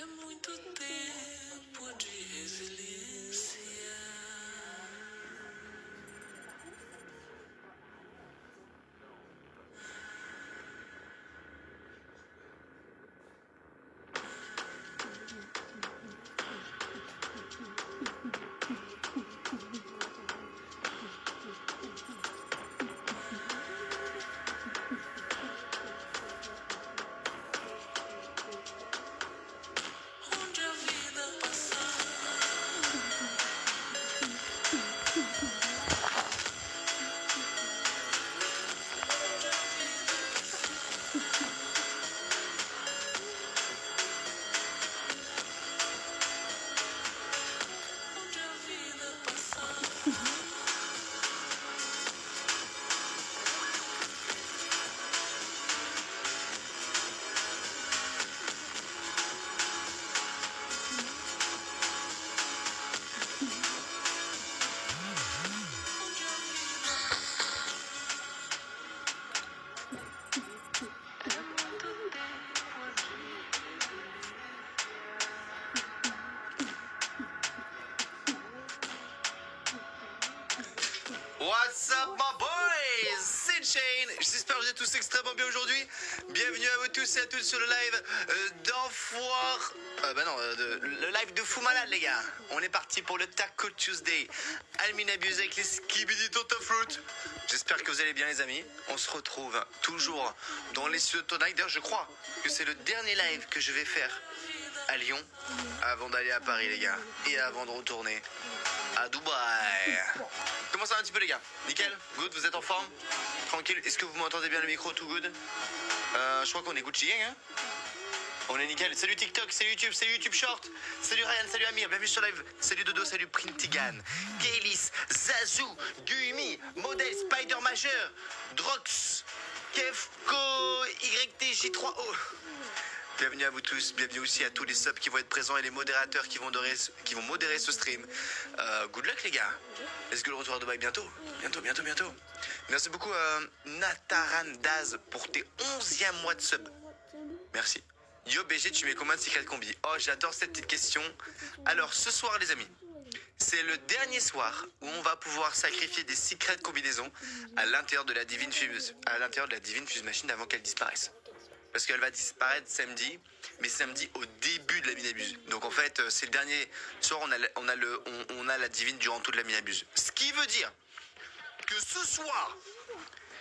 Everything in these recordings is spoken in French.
muito tempo de resiliência. Onde a vida passar. Onde a vida passar. Onde a vida é muito tempo What's up my boys, c'est Shane, j'espère que vous êtes tous extrêmement bien aujourd'hui. Bienvenue à vous tous et à toutes sur le live d'Enfoir... le live de Fou Malade les gars. On est parti pour le Taco Tuesday. Almina Abuse avec les Skibidi Tota Fruit. J'espère que vous allez bien les amis. On se retrouve toujours dans les studios de Tonight. D'ailleurs je crois que c'est le dernier live que je vais faire à Lyon avant d'aller à Paris les gars. Et avant de retourner à Dubaï. Comment ça va un petit peu les gars? Nickel? Good? Vous êtes en forme? Tranquille? Est-ce que vous m'entendez bien le micro? Tout good? Je crois qu'on est Gucci Gang hein? On est nickel. Salut TikTok, salut YouTube Short. Salut Ryan, salut Amir, bienvenue sur live. Salut Dodo, salut Printigan, Gaylis, Zazu, Gumi, Model, Spider Majeur, Drox, Kefko, YTJ3O. Bienvenue à vous tous, bienvenue aussi à tous les subs qui vont être présents et les modérateurs qui vont modérer ce stream. Good luck les gars. Est-ce que le retour à Dubaï bientôt? Bientôt. Merci beaucoup Nataran Daz pour tes 11e mois de sub. Merci. Yo BG, tu mets combien de secret combi? Oh, j'adore cette petite question. Alors, ce soir les amis, c'est le dernier soir où on va pouvoir sacrifier des secret combinaisons à l'intérieur de la Divine Fuse, Machine avant qu'elle disparaisse. Parce qu'elle va disparaître samedi, mais samedi au début de la Minabuse. Donc en fait, c'est le dernier soir, on a la divine durant toute la Minabuse. Ce qui veut dire que ce soir,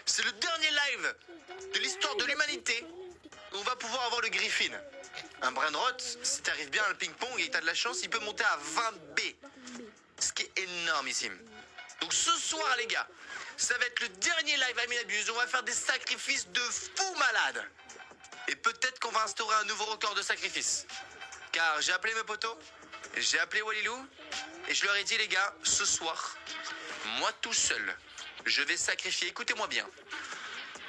c'est le dernier live de l'histoire de l'humanité où on va pouvoir avoir le Griffin. Un Brainrot, si t'arrives bien à le ping-pong et que t'as de la chance, il peut monter à 20B. Ce qui est énormissime. Donc ce soir les gars, ça va être le dernier live à Minabuse. On va faire des sacrifices de fou malade. Et peut-être qu'on va instaurer un nouveau record de sacrifice. Car j'ai appelé mes potos, j'ai appelé Walilou, et je leur ai dit les gars, ce soir, moi tout seul, je vais sacrifier, écoutez-moi bien,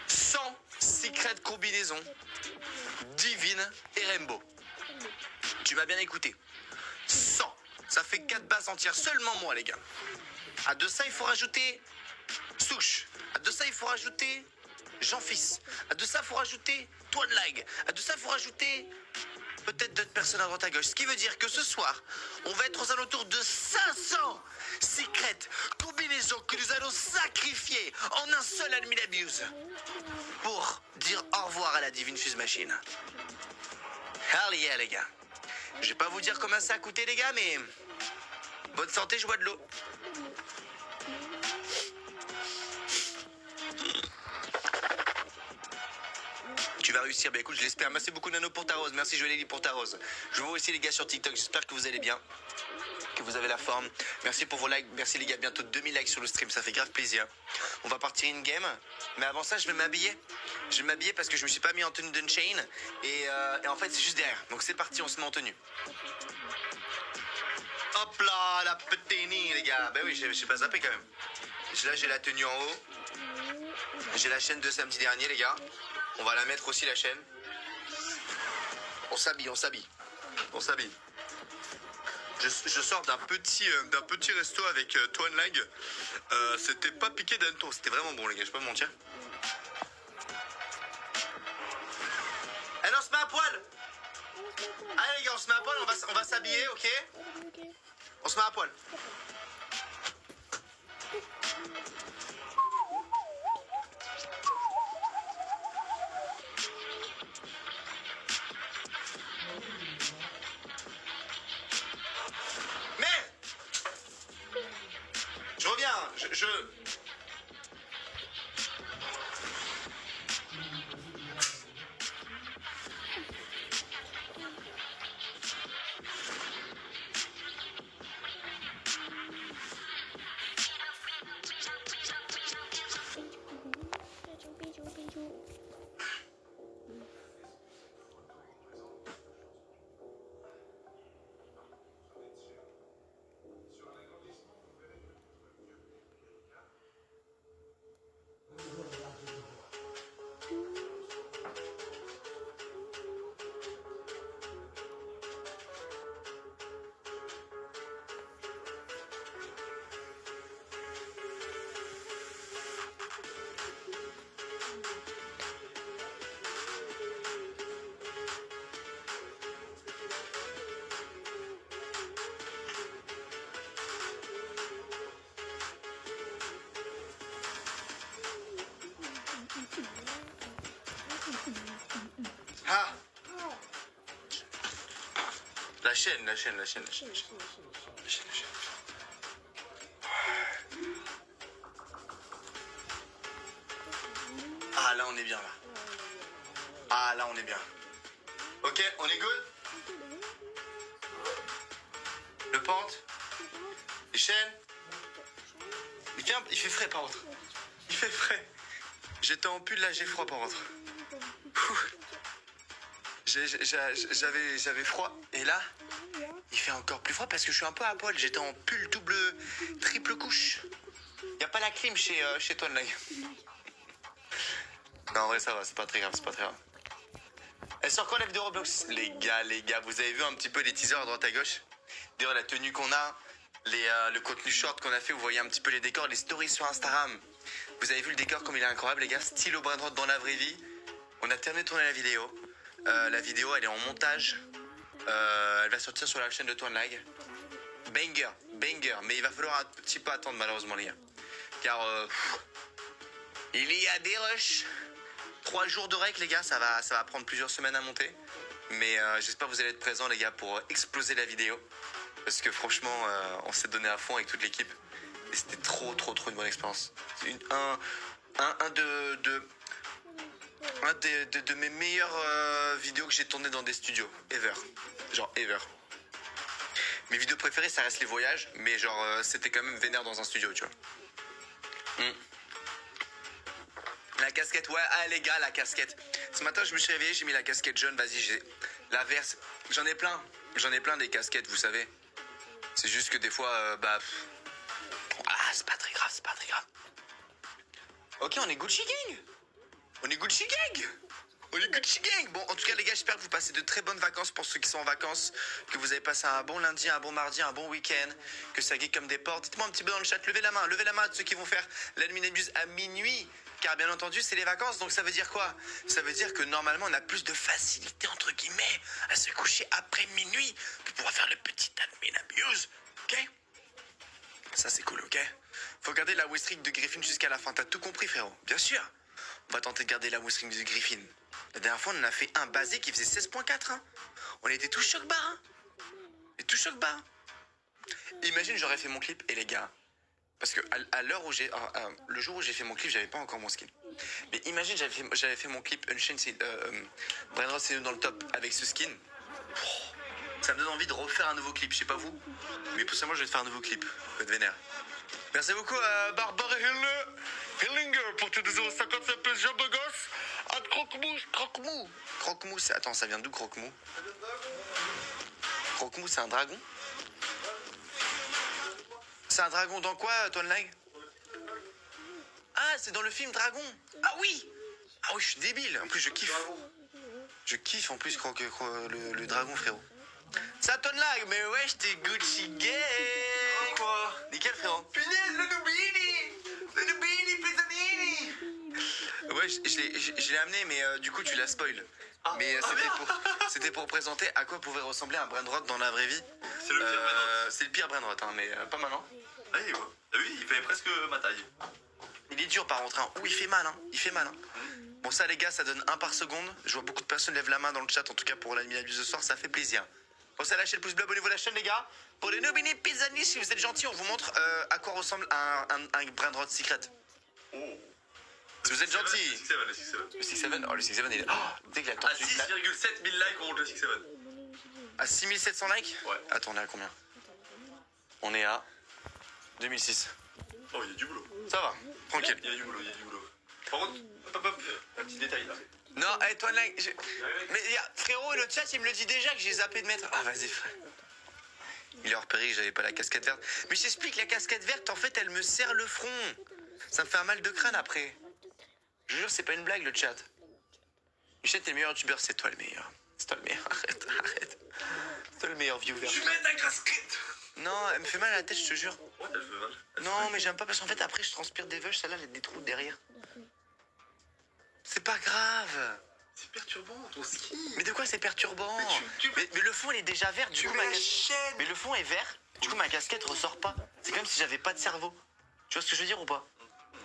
100 secret combinaisons divines et rainbow. Tu m'as bien écouté. 100. Ça fait 4 bases entières, seulement moi les gars. À de ça, il faut rajouter Souche. À de ça, il faut rajouter Jean-Fils. À de ça, il faut rajouter Toine Lag. À de ça, il faut rajouter peut-être d'autres personnes à droite à gauche. Ce qui veut dire que ce soir, on va être aux alentours de 500 secrets combinaisons que nous allons sacrifier en un seul Admin Abuse pour dire au revoir à la Divine Fuse Machine. Hell yeah les gars. Je vais pas vous dire combien ça a coûté les gars, mais bonne santé, je bois de l'eau. Tu vas réussir, bah écoute, je l'espère. Merci beaucoup Nano pour ta rose, merci Joëlie pour ta rose. Je vous vois aussi les gars sur TikTok, j'espère que vous allez bien, que vous avez la forme. Merci pour vos likes, merci les gars, bientôt 2000 likes sur le stream, ça fait grave plaisir. On va partir in game, mais avant ça je vais m'habiller. Je vais m'habiller parce que je me suis pas mis en tenue d'Unchain et en fait c'est juste derrière. Donc c'est parti, on se met en tenue. Hop là, la petite nid les gars. Bah oui, j'ai pas zappé quand même. Là j'ai la tenue en haut. J'ai la chaîne de samedi dernier les gars. On va la mettre aussi la chaîne. On s'habille. Je sors d'un petit resto avec Toine Lag. C'était pas piqué d'hanneton, c'était vraiment bon les gars, je vais pas me mentir. Allez on se met à poil. Allez les gars, on se met à poil, on va s'habiller, ok? On se met à poil. Mais je reviens, je... Ah, la chaîne. Ah là on est bien là. Ah là on est bien. Ok, on est good? Le pente? Les chaînes? Il fait frais par contre. Il fait frais. J'étais en pull là, j'ai froid par contre. J'avais froid et là il fait encore plus froid parce que je suis un peu à poil. J'étais en pull triple couche. Y a pas la clim chez toi là. Non en vrai ça va, c'est pas très grave. Elle sort quoi la vidéo Roblox? Les gars, vous avez vu un petit peu les teasers à droite à gauche? D'ailleurs la tenue qu'on a, le contenu short qu'on a fait, vous voyez un petit peu les décors, les stories sur Instagram. Vous avez vu le décor comme il est incroyable les gars, stylo bras droit dans la vraie vie. On a terminé de tourner la vidéo. La vidéo elle est en montage. Elle va sortir sur la chaîne de Toine Lag. Banger, mais il va falloir un petit peu attendre malheureusement les gars. Car il y a des rushs. 3 jours de rec les gars, ça va prendre plusieurs semaines à monter. Mais j'espère que vous allez être présents les gars pour exploser la vidéo. Parce que franchement on s'est donné à fond avec toute l'équipe. Et c'était trop une bonne expérience. C'est un de mes meilleures vidéos que j'ai tourné dans des studios. Ever. Genre ever. Mes vidéos préférées ça reste les voyages. Mais genre c'était quand même vénère dans un studio tu vois. La casquette, ouais, ah les gars, la casquette. Ce matin, je me suis réveillé, j'ai mis la casquette jaune, vas-y, j'ai la verse. J'en ai plein des casquettes, vous savez. C'est juste que des fois, c'est pas très grave. Ok, on est Gucci Gang. Bon, en tout cas, les gars, j'espère que vous passez de très bonnes vacances pour ceux qui sont en vacances, que vous avez passé un bon lundi, un bon mardi, un bon week-end, que ça guette comme des portes. Dites-moi un petit peu dans le chat, levez la main à ceux qui vont faire l'Adminabuse à minuit. Car bien entendu, c'est les vacances, donc ça veut dire quoi? Ça veut dire que normalement, on a plus de facilité, entre guillemets, à se coucher après minuit pour pouvoir faire le petit Adminabuse, ok? Ça, c'est cool, ok? Faut garder la win-streak de Griffin jusqu'à la fin, t'as tout compris, frérot? Bien sûr! On va tenter de garder la win-streak de Griffin. La dernière fois, on en a fait un basé qui faisait 16.4, hein? On était tous choc-barre, hein? Imagine, j'aurais fait mon clip, et les gars... Parce que à l'heure où le jour où j'ai fait mon clip, j'avais pas encore mon skin. Mais imagine, j'avais fait mon clip Unchained, Brainrot c'est nous dans le top avec ce skin. Ça me donne envie de refaire un nouveau clip, je sais pas vous. Mais pour ça, moi, je vais te faire un nouveau clip. Faut être vénère. Merci beaucoup à Barbara Hillinger pour tes 2,55 PS Job Gosse. À Croque-mou, attends, ça vient d'où Croque-mou? Croque-mou, c'est un dragon? C'est un dragon dans quoi, Toine Lag? Ah, c'est dans le film Dragon. Ah oui, je suis débile. En plus, je kiffe. Je kiffe en plus le dragon, frérot. Ça, Toine Lag, mais ouais, j'étais Gucci Gang. Quoi? Nickel, frérot. Punaise, le Nubini, Pizzanini. Ouais, je l'ai amené, mais du coup, tu l'as spoil. Ah, Mais ah, merde. c'était pour présenter à quoi pouvait ressembler un brain rot dans la vraie vie. C'est le pire Brainrot. C'est le pire brain rot, hein, mais pas mal, hein. Ah oui, ouais. Ah oui, il fait presque ma taille. Il est dur par contre, hein. Ouh, il fait mal, hein. Il fait mal, hein. Bon, ça, les gars, ça donne 1 par seconde. Je vois beaucoup de personnes lèvent la main dans le chat, en tout cas pour l'animal ce soir, ça fait plaisir. Pensez à lâcher le pouce bleu, abonnez-vous à la chaîne, les gars. Pour les Nobini Pizzani, si vous êtes gentils, on vous montre à quoi ressemble un brain rot secret. Oh. Si vous êtes gentils. Le 6-7. Le 6-7, oh, le 6-7, il est. Oh, dès que la À tortue. 6,7 000 likes, on monte le 6-7. À 6700 likes. Ouais. Attends, on est à combien? On est à 2006. Oh, il y a du boulot. Ça va, tranquille. Il y a du boulot, il y a du boulot. Par contre, hop, un petit détail là. Non, hey, toi, là, mais frérot, le chat, il me le dit déjà que j'ai zappé de mettre. Ah, vas-y, frère. Il est hors péril, j'avais pas la casquette verte. Mais je t'explique, la casquette verte, en fait, elle me serre le front. Ça me fait un mal de crâne après. Je jure, c'est pas une blague, le chat. Michel, t'es le meilleur youtubeur, c'est toi le meilleur. C'est toi le meilleur, arrête. C'est toi le meilleur viewer. Tu mets ta casquette. Non, elle me fait mal à la tête, je te jure. Ouais, elle fait mal. Non, mais j'aime pas parce qu'en fait, après, je transpire des veuches, celle-là, elle a des trous derrière. C'est pas grave. C'est perturbant ton ski. Mais de quoi c'est perturbant? tu- Mais le fond, il est déjà vert, du Tu coup, mets ma la chaîne. Mais le fond est vert, du coup, ma casquette ressort pas. C'est comme si j'avais pas de cerveau. Tu vois ce que je veux dire ou pas?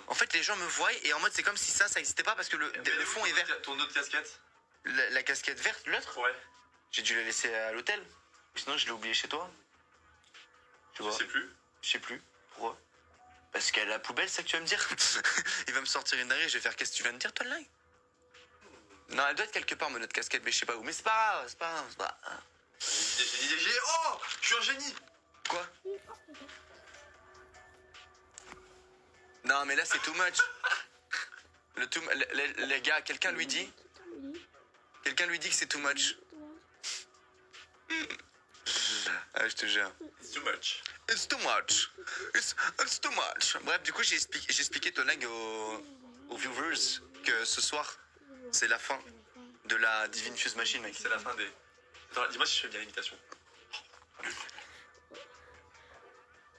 En fait, les gens me voient et en mode, c'est comme si ça existait pas parce que le fond est vert. Ton autre casquette. La casquette verte, l'autre, Ouais. j'ai dû la laisser à l'hôtel. Sinon, je l'ai oublié chez toi. Tu Je vois? sais plus. Je sais plus. Pourquoi? Parce qu'elle a la poubelle, c'est ça que tu vas me dire? Il va me sortir une dinguerie, je vais faire qu'est-ce que tu viens de dire, toi, là? Non, elle doit être quelque part, mon autre casquette, mais je sais pas où. Mais c'est pas grave, c'est pas grave, c'est pas grave. J'ai une idée, oh, je suis un génie. Quoi? Non, mais là, c'est too much. Les gars, quelqu'un lui dit que c'est too much. Ah, je te jure. It's too much. It's too much. It's too much. Bref, du coup, j'ai expliqué ton lag aux viewers que ce soir, c'est la fin de la Divine Fuse Machine, mec. C'est la fin des. Attends, dis-moi si je fais bien l'imitation.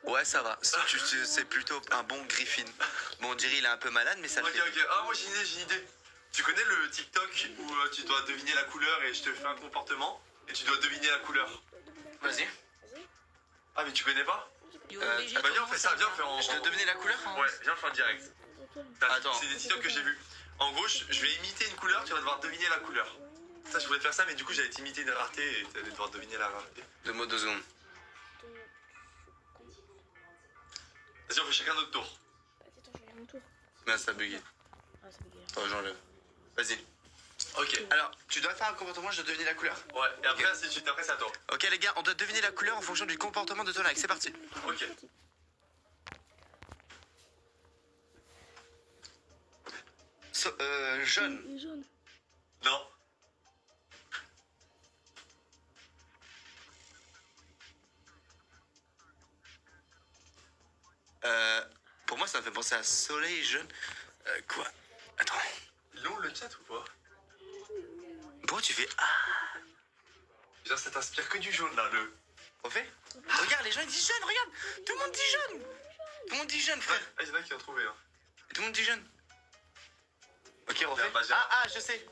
Ouais, ça va. C'est plutôt un bon Griffin. Bon, on dirait il est un peu malade, mais ça le Ok, fait. ok. Ah, moi j'ai une idée. Tu connais le TikTok où tu dois deviner la couleur et je te fais un comportement et tu dois deviner la couleur. Vas-y. Ah, mais tu connais pas? bah, viens, on fait ça, viens, on fait en. Je dois deviner la couleur? Ouais, viens, on fait en direct. Attends. C'est des TikTok que j'ai vus. En gros, je vais imiter une couleur, tu vas devoir deviner la couleur. Ça, je voulais faire ça, mais du coup, j'allais t'imiter une rareté et tu allais devoir deviner la rareté. Deux 2 secondes. Vas-y, on fait chacun notre tour. Attends, je vais mon tour. Mais ça a bugué. Ah, ça veut dire. Attends, j'enlève. Vas-y. Ok. Alors, tu dois faire un comportement, je dois deviner la couleur. Ouais, et après, ainsi de suite, après, c'est à toi. Ok, les gars, on doit deviner la couleur en fonction du comportement de ton like. C'est parti. Ok. Jaune. Il est jaune. Non. Pour moi, ça me fait penser à soleil jaune. Quoi? Attends. Long le chat ou pas? Pourquoi tu fais ah? Genre, ça t'inspire que du jaune là, le. Refais. Regarde, les gens ils disent jaune, regarde. Tout le monde dit jaune. Tout le monde dit jaune, frère. Ah, il y en a qui ont trouvé. Hein. Tout le monde dit jaune. Ok, refais. Bah, j'ai- Ah, je sais.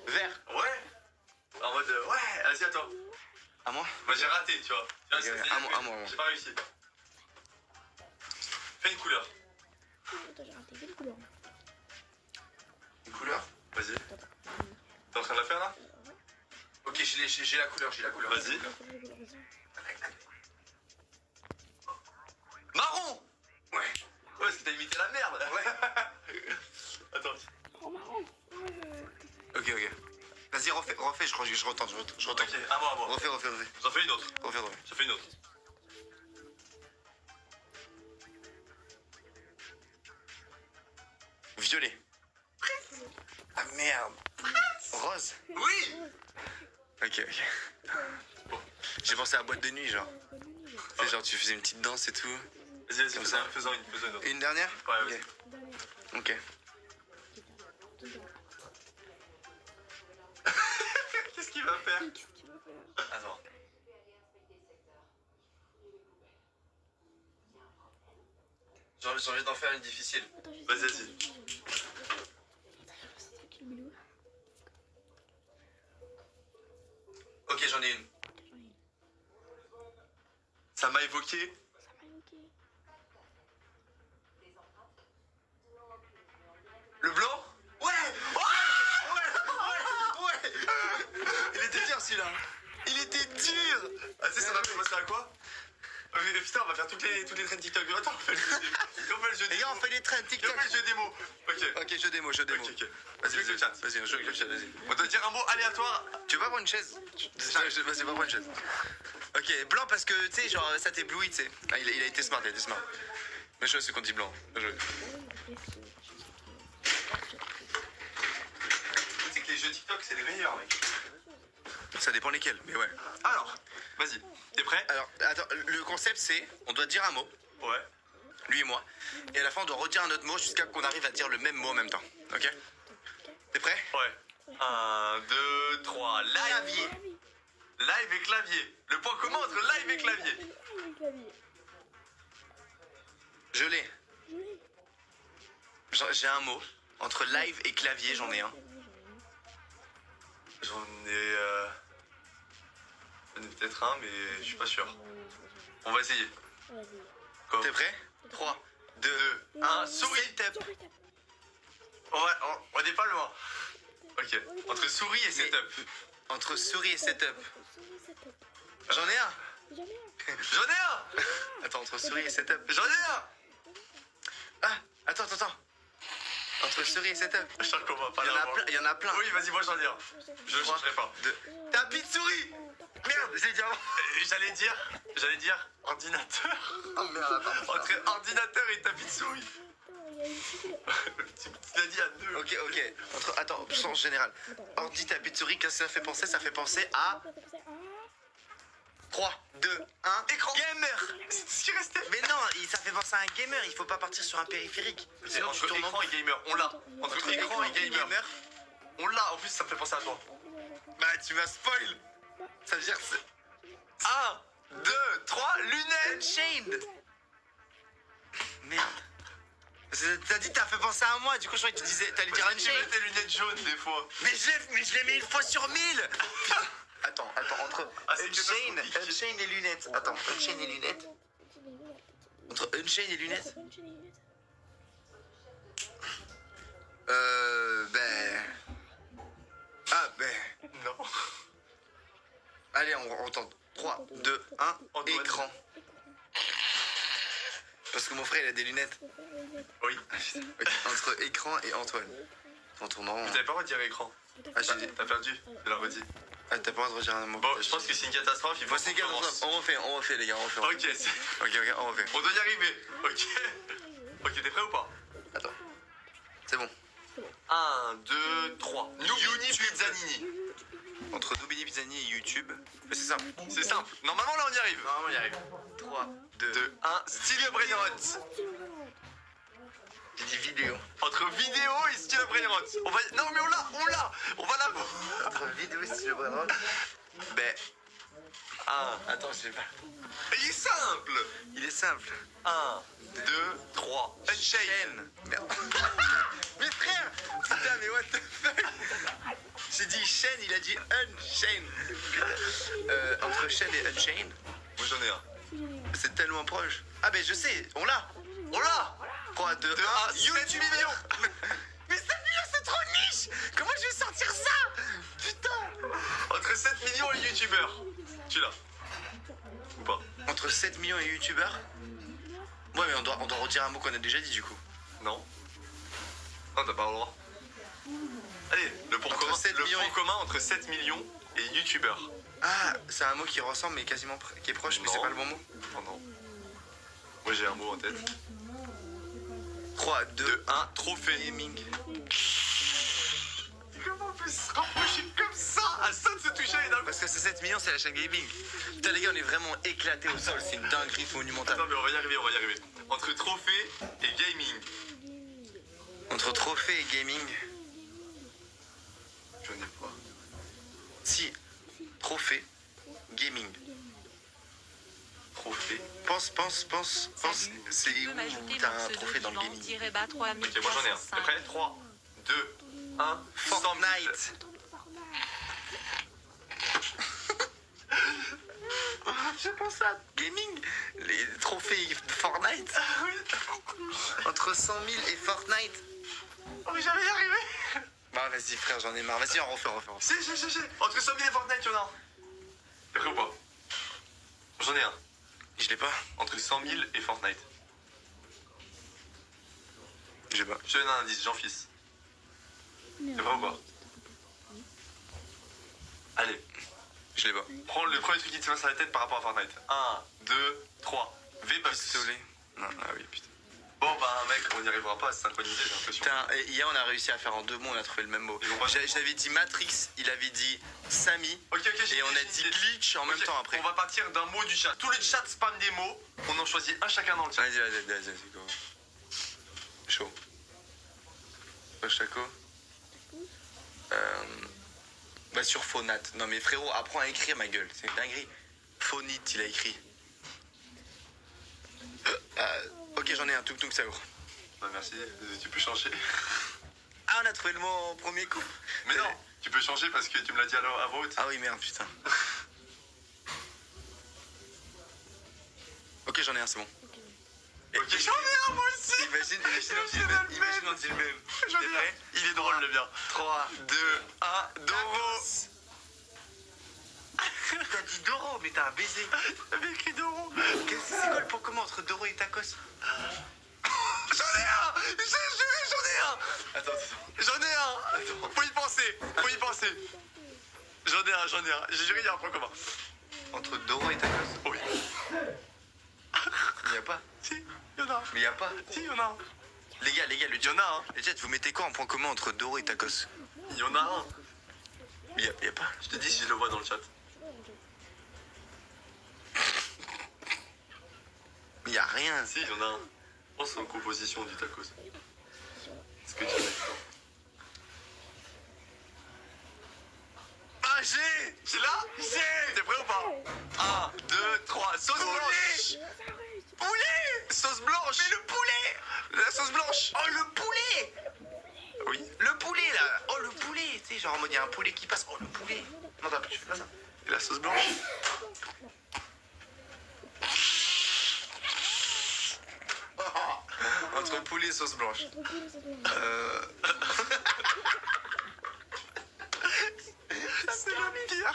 Vert. Ouais. En mode, ouais, vas-y, attends. À moi. Moi, j'ai raté, tu vois. Tu vois, Ok, c'est- à moi, à moi. J'ai pas réussi. Fais une couleur. Attends, j'ai raté quelle couleur? Une couleur. Vas-y. T'es en train de la faire là? Ok, j'ai la couleur, j'ai la couleur. Vas-y. Marron. Ouais. Ouais, parce que t'as imité la merde. Ouais. Attends. Oh, marrant. Ok. Vas-y, refais, je retente. Ok, à moi, à moi. Refais. J'en fais une autre. Refais. J'en fais une autre. Violet. Ah merde. Rose. Oui. Ok. J'ai pensé à boîte de nuit, genre. Tu sais, genre, tu faisais une petite danse et tout. Vas-y, Comme faisons ça. faisons une autre. Une dernière? Ouais, vas-y. Ok. Qu'est-ce qu'il va faire? Qu'est-ce qu'il va faire? Attends. J'ai envie d'en faire une difficile. Attends, je sais Vas-y, pas. vas-y. Attends, c'est tranquille, Bilou. Ok, j'en ai une. J'en ai une. Ça m'a évoqué. Ça m'a évoqué. Le blanc. Ouais. Ouais. Il était dur celui-là. Il était dur. Ah, tu sais, ça m'a fait penser à quoi? Mais putain, on va faire toutes les trains TikTok. Attends, on fait le jeu Les des gars, mots. on fait les trains On TikTok. fait le jeu des mots. Ok. Ok, jeu des mots. Ok, ok. Vas-y, Explique le chat. Vas-y, on joue avec le chat, vas-y. On doit dire un mot aléatoire. Tu veux pas prendre une chaise? Vas-y, va prendre une chaise. Ok, blanc parce que, tu sais, genre, ça t'éblouit, tu sais. Ah, il a été smart, il a été smart. Mais je sais qu'on dit blanc. Bien joué. C'est que les jeux TikTok, c'est les meilleurs, mec. Ça dépend lesquels, mais ouais. Alors, vas-y. T'es prêt? Alors, attends, le concept c'est, on doit dire un mot, Ouais. lui et moi, et à la fin on doit redire un autre mot jusqu'à qu'on arrive à dire le même mot en même temps. Ok? T'es prêt? Ouais. 1, 2, 3. Live. Clavier. Live et clavier. Le point commun entre live et clavier. Je l'ai. J'ai un mot. Entre live et clavier, j'en ai un. J'en ai peut-être un, mais je suis pas sûr. On va essayer. Quoi? T'es prêt? 3, 2, 1, souris. setup. Ouais, on n'est pas loin. Ok. Entre souris et setup. Entre souris et setup. J'en ai un. J'en ai un. Attends, entre souris et setup. J'en ai un. Ah, attends. Entre souris et setup. Je sens qu'on va pas Il y en a l'avoir. plein, il y en a plein. Oui, vas-y, moi j'en ai un. Je le 3, changerai pas. 2. Tapis de souris. Merde, j'ai dit avant. J'allais dire ordinateur. Oh merde, attends. Entre ordinateur et tapis de souris. Tu l'as dit à deux. Ok. Attends, sens général. Ordi, tapis de souris, qu'est-ce que ça fait penser? Ça fait penser à 3, 2, 1. Écran. Gamer. C'est tout ce qui restait. Mais non, ça fait penser à un gamer, il faut pas partir sur un périphérique. C'est Sinon, tu entre tournes en écran et gamer. On l'a. Entre écran et gamer. On l'a. En plus, ça me fait penser à toi. Bah, tu m'as spoil. Ça veut dire que c'est 1, 2, 3, lunettes. Unchained. Merde. T'as dit t'as fait penser à moi, du coup je croyais que tu disais, t'allais dire Tu mets Unchained. tes lunettes jaunes des fois. Mais je l'ai mis 1 fois sur 1000. Attends, entre Ah, c'est Unchained et lunettes. Attends, Unchained et lunettes. Entre Unchained et lunettes. Non. Allez, on tente. 3, 2, 1, Antoine. écran. Parce que mon frère il a des lunettes. Oui. Ok, entre écran et Antoine. On tourne en rond. Vous avez pas le droit de dire écran. Ah, j'ai dit. T'as perdu. Je l'ai redit. Ah, t'as pas le droit de redire un mot. Bon, je pense que c'est une catastrophe. Il faut Bon, c'est qu'on égal, commence. on refait les gars, on refait. Ok, c'est- Ok, on refait. on doit y arriver. Ok. Ok, t'es prêt ou pas? Attends. C'est bon. 1, 2, 3. Nubini Pizzanini. Entre Nubini Pizzani et YouTube. Mais c'est simple. C'est simple. Normalement, là, on y arrive. Normalement, il y arrive. 3, 2, 2, 1. Style Brainrot. J'ai dit vidéo. Entre vidéo et style Brainrot. On va... Non, mais on l'a. On va l'avoir. Entre vidéo et style Brainrot. Ben. 1. Attends, je sais pas. Il est simple. Il est simple. 1, 2, 3. Unchained. Merde. Mais frère. Putain, mais what the fuck. J'ai dit chaîne, il a dit Unchained. Entre chaîne et Unchained, Moi, j'en ai un. c'est tellement proche. Ah, ben je sais, on l'a. On l'a. 3, 2, 2, 1. 1. 7 millions. Mais 7 millions, c'est trop niche. Comment je vais sortir ça? Putain. Entre 7 millions et youtubeurs. Tu l'as. Ou pas? Entre 7 millions et youtubeurs. Ouais, mais on doit redire un mot qu'on a déjà dit du coup. Non. Non, t'as pas le droit. Allez, le point Entre commun, 7 le millions point et- commun entre 7 millions et youtubeurs. Ah, c'est un mot qui ressemble mais quasiment qui est proche, mais Non. c'est pas le bon mot. Oh non. Moi j'ai un mot en tête. 3, 2, 2, 1, trophée. gaming. Comment on peut se rapprocher comme ça? À ça de se toucher et d'un coup. Parce que c'est 7 millions, c'est la chaîne gaming. Putain, les gars, on est vraiment éclatés au sol, c'est une dinguerie monumentale. Attends, mais on va y arriver. Entre trophée et gaming. Entre trophée et gaming. J'en ai pas. Si, trophée, gaming. Trophée. Pense. C'est Tu peux où m'ajouter t'as mon un pseudo trophée dans le vivant, gaming. tiré bas 3000. Ok, moi j'en ai un. T'es prêt? 3, 2, 1. Fortnite. Je pense à gaming, les trophées de Fortnite. Entre 100 000 et Fortnite. Oh, mais j'allais y arriver. Bah vas-y frère, j'en ai marre. Vas-y, on refait. Si. Entre 100 000 et Fortnite, y'en a un. Y'a vrai ou pas? J'en ai un. Je l'ai pas. Entre 100 000 et Fortnite. J'ai pas. Je te donne un indice, Jean-Fils. C'est vrai ou pas? Allez, Je l'ai pas. prends le premier truc qui te passe à la tête par rapport à Fortnite. 1, 2, 3. V-Bucks. Pistolet. Non, ah oui, putain. Bon, bah, mec, on n'y arrivera pas à se synchroniser, j'ai l'impression. Putain, et hier on a réussi à faire en 2 mots, on a trouvé le même mot. Ils vont pas- J'avais dit Matrix, il avait dit Samy, Ok, j'ai et on a j'ai une dit idée. glitch en même Ok, temps après. On va partir d'un mot du chat. Tous les chats spam des mots, on en choisit un chacun dans le chat. Vas-y, go. Chaud. Pas Chaco. Bah sur Phonat. Non mais frérot, apprends à écrire ma gueule, c'est une dinguerie. Phonite, il a écrit. Ok, j'en ai un, Tuk Tuk Saour. Bah, merci, tu peux changer. Ah, on a trouvé le mot au premier coup. Mais non, tu peux changer parce que tu me l'as dit alors à voix haute. Ah oui, merde, putain. Ok, j'en ai un, c'est bon. Ok, j'en ai un moi aussi. Imagine on dit le même. J'en ai un. Il est drôle le bien. 3, 2, 1, Doro. T'as dit Doro, mais t'as un baiser. T'avais écrit Doro. C'est quoi le point commun entre Doro et tacos? J'en ai un. J'en ai un. Attends. J'en ai un. Faut y penser. J'en ai un. J'ai juré, il y a un point commun. Entre Doro et tacos? Oui. Il y a pas. Si, il y en a un. Mais il y a pas. Si, il y en a un. Les gars, le Il y en a un. Les jets, vous mettez quoi en point commun entre Doro et tacos? Il y en a un. Il y a pas. Je te dis si je le vois dans le chat. Il y a rien. Si, il y en a un. Pense en composition du tacos. Ce que tu mets. Ah, j'ai là. T'es prêt ou pas? 1, 2, 3. Sauce blanche. Poulet. Sauce blanche. Mais le poulet. La sauce blanche. Oh, le poulet. Oui. Le poulet, là. Oh, le poulet. Tu sais, genre en mode, il y a un poulet qui passe. Oh, le poulet. Non, tu fais pas ça. Et la sauce blanche. Entre poulet et sauce blanche. C'est le pire.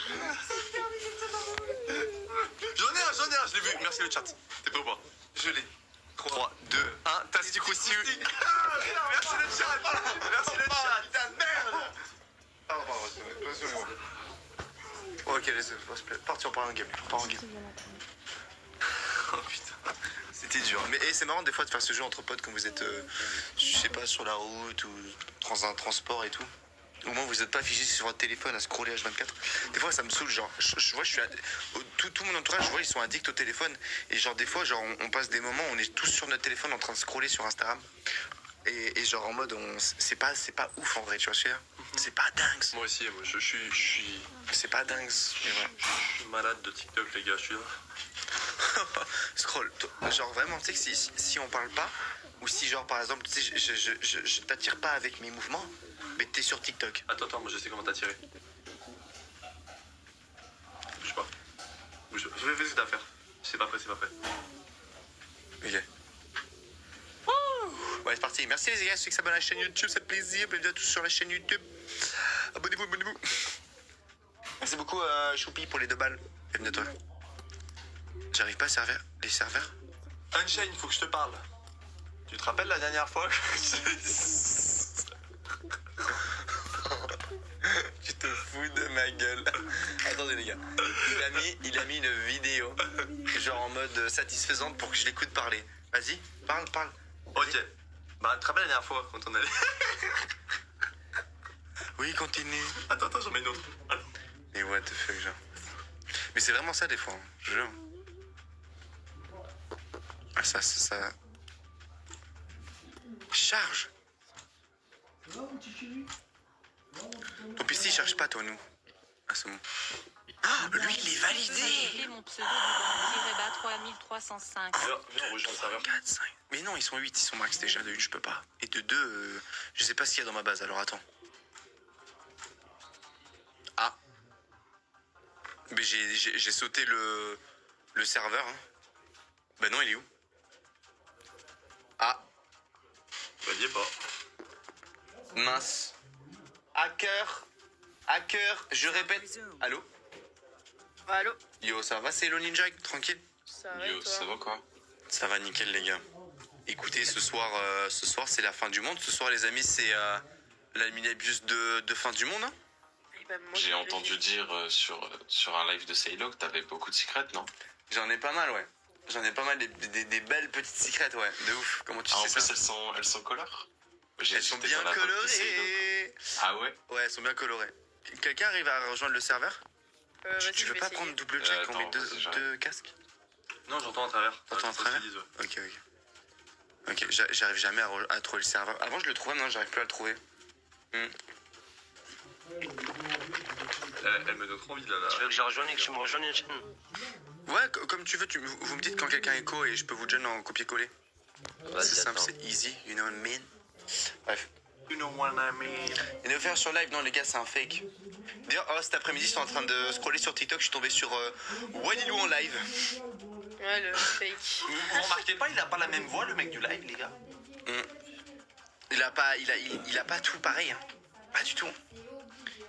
J'en ai un, je l'ai vu. Merci le chat. T'es prêt ou pas? Je l'ai. 3, 2, 1. Tasty croustilles. Merci le chat. Merci le chat. Putain de merde. Pardon, ok, laisse, partir par un game. Oh putain, c'était dur. Mais c'est marrant des fois de faire ce jeu entre potes quand vous êtes, je sais pas, sur la route ou dans un transport et tout. Au moins vous n'êtes pas figé sur votre téléphone à scroller H24. Des fois ça me saoule, genre, je vois, tout mon entourage, je vois, ils sont addicts au téléphone. Et genre des fois, genre, on passe des moments, on est tous sur notre téléphone en train de scroller sur Instagram. Et genre en mode, c'est pas ouf en vrai, tu vois, je veux dire. C'est pas dingue. Moi aussi, moi, je suis C'est pas dingue. Mais voilà. malade de TikTok, les gars. Je suis là. Scroll. Genre vraiment, tu sais que si on parle pas, ou si genre par exemple, tu sais, je t'attire pas avec mes mouvements, mais t'es sur TikTok. Attends, moi je sais comment t'attirer. Bouge pas. Fais ce que t'as à faire. C'est pas prêt. Ok. Ouais, c'est parti. Merci les gars, ceux qui s'abonnent à la chaîne YouTube, ça fait plaisir. Bienvenue à tous sur la chaîne YouTube. Abonnez-vous. Merci beaucoup Choupi pour les 2 balles. Bienvenue à toi. J'arrive pas à servir les serveurs. Unchained, faut que je te parle. Tu te rappelles la dernière fois Tu te fous de ma gueule. Attendez les gars. Il a mis une vidéo genre en mode satisfaisante pour que je l'écoute parler. Vas-y, parle. Ok. Bah, tu te rappelles la dernière fois quand on allait. Oui, continue. Attends, j'en mets une autre. Attends. Mais what the fuck, genre. Mais c'est vraiment ça des fois, hein, je jure. Ah, ça. Charge. Ton PC il charge pas, toi, nous. Ah, c'est bon. Ah, lui, il est validé. Vérifiez mon pseudo du bas 3305. Viens, on rejoint le serveur. 4, 5. Mais non, ils sont 8, ils sont max déjà. De 1, je peux pas. Et de 2, je sais pas ce qu'il y a dans ma base, alors attends. Ah. Mais j'ai sauté le le serveur. Hein. Bah non, il est où? Ah, Bah, n'y est pas. mince. Hacker, je répète. Allô? Allô? Yo, ça va, c'est Hello Ninja, tranquille? Ça va, Yo, toi? ça va quoi? Ça va nickel les gars. Écoutez, ce soir c'est la fin du monde. Ce soir les amis c'est la minibus de fin du monde. Hein. Eh ben, moi, J'ai je entendu l'ai- dire sur un live de Saylo que t'avais beaucoup de secrets, non? J'en ai pas mal ouais. J'en ai pas mal des belles petites secrètes ouais. De ouf. Comment tu Ah, en sais plus, ça? elles sont colores. Elles sont bien colorées. Ah ouais? Ouais, elles sont bien colorées. Quelqu'un arrive à rejoindre le serveur? Vas-y, Tu je veux vais pas essayer. prendre double check on attends, met vas-y, j'arrive. deux casques? Non, j'entends à travers. T'entends à C'est ça travers? qu'ils disent, ouais. Ok, j'arrive jamais à trouver le serveur. Avant je le trouvais, maintenant j'arrive plus à le trouver. Elle me donne trop envie, là. Tu veux que je rejoigne et que tu me rejoignes, Etienne? Ouais, comme tu veux, vous me dites quand quelqu'un est co et je peux vous joindre en copier-coller. Vas-y, C'est simple, attends. c'est easy, you know what I mean? Bref. You know what I mean. Et de faire sur live, non les gars, c'est un fake. D'ailleurs, cet après-midi, je suis en train de scroller sur TikTok, je suis tombé sur Walilou en live. Ouais, le fake. Vous remarquez pas, il a pas la même voix, le mec du live, les gars? Il a pas tout pareil, hein. Pas du tout.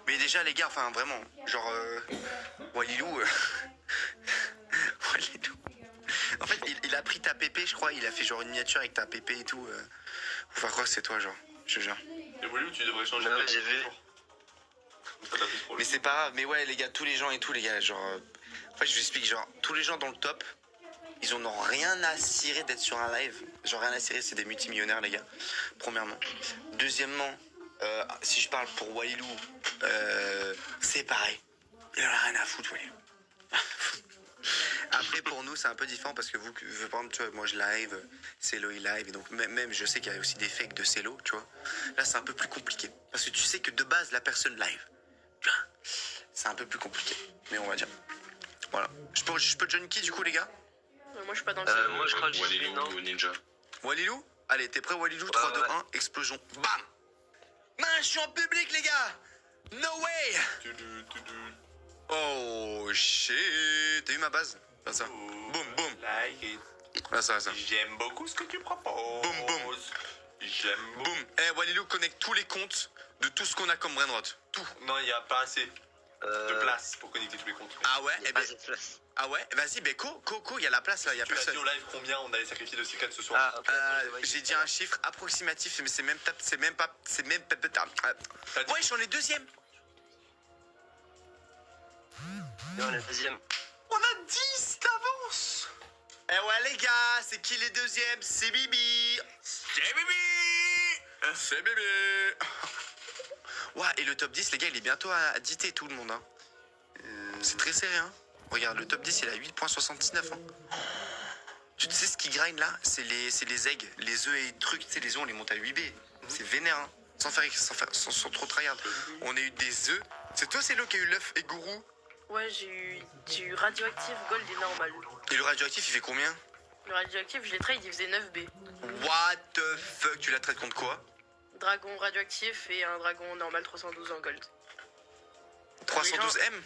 Mais déjà, les gars, enfin vraiment, genre Walilou. Walilou. En fait, il a pris ta pépé, je crois, il a fait genre une miniature avec ta pépé et tout. Faut faire croire que c'est toi, genre, je te jure. Et Walilou, tu devrais changer Ouais, de j'ai vu. Ça t'a plus trop Mais c'est pas grave, mais ouais les gars, tous les gens et tout les gars, genre en fait je vous explique, genre tous les gens dans le top, ils en ont rien à cirer d'être sur un live, genre rien à cirer, c'est des multimillionnaires les gars, premièrement. Deuxièmement, si je parle pour Walilou, c'est pareil, il en a rien à foutre Walilou. Après pour nous c'est un peu différent parce que vous par exemple, tu vois, moi je live, Celo il live et donc même je sais qu'il y a aussi des fakes de Celo, tu vois. Là c'est un peu plus compliqué parce que tu sais que de base la personne live, c'est un peu plus compliqué, mais on va dire. Voilà. Je peux join qui du coup les gars? Moi, je suis pas dans le serveur. Moi, je crois que je suis, non? Walilou ou Ninja. Walilou? Allez, t'es prêt Walilou? 3, 2, ouais. 1, explosion. Bam! Man, je suis en public les gars! No way! Oh shit! T'as eu ma base? Là ça. Boum, boum. Like it. Là ça, là ça. J'aime beaucoup ce que tu proposes. Boum, boum. J'aime beaucoup. Boum. Eh, Walilou connecte tous les comptes de tout ce qu'on a comme brainrot. Tout. Non, il n'y a pas assez de place pour connecter tous les comptes. Ah ouais? Il y a Eh pas ben, cette place. ah ouais? Vas-y, ben Coco, il y a la place là, il y a Tu as personne. dit au live combien on allait sacrifier de secrets ce soir? Ah, ok. attends, je J'ai dit un chiffre approximatif, mais c'est même pas. T'as dit- Ouais, j'en ai deuxième. Et on est deuxième. On a 10 d'avance. Eh ouais les gars, c'est qui les deuxièmes? C'est Bibi. C'est Bibi. C'est Bibi. Ouais, et le top 10, les gars, il est bientôt à diter tout le monde. Hein. C'est très serré. Hein. Regarde, le top 10, il est à 8,79. Hein. Tu sais ce qui grind là? C'est les eggs, les œufs et trucs. Tu sais, les œufs, on les monte à 8B. C'est vénère. Hein. Sans trop tryhard. On a eu des œufs. C'est toi, c'est l'eau qui a eu l'œuf et gourou. Ouais, j'ai eu radioactif, gold et normal. Et le radioactif, il fait combien? Le radioactif, je l'ai trade, il faisait 9B. What the fuck? Tu la traites contre quoi? Dragon radioactif et un dragon normal 312 en gold. 312M?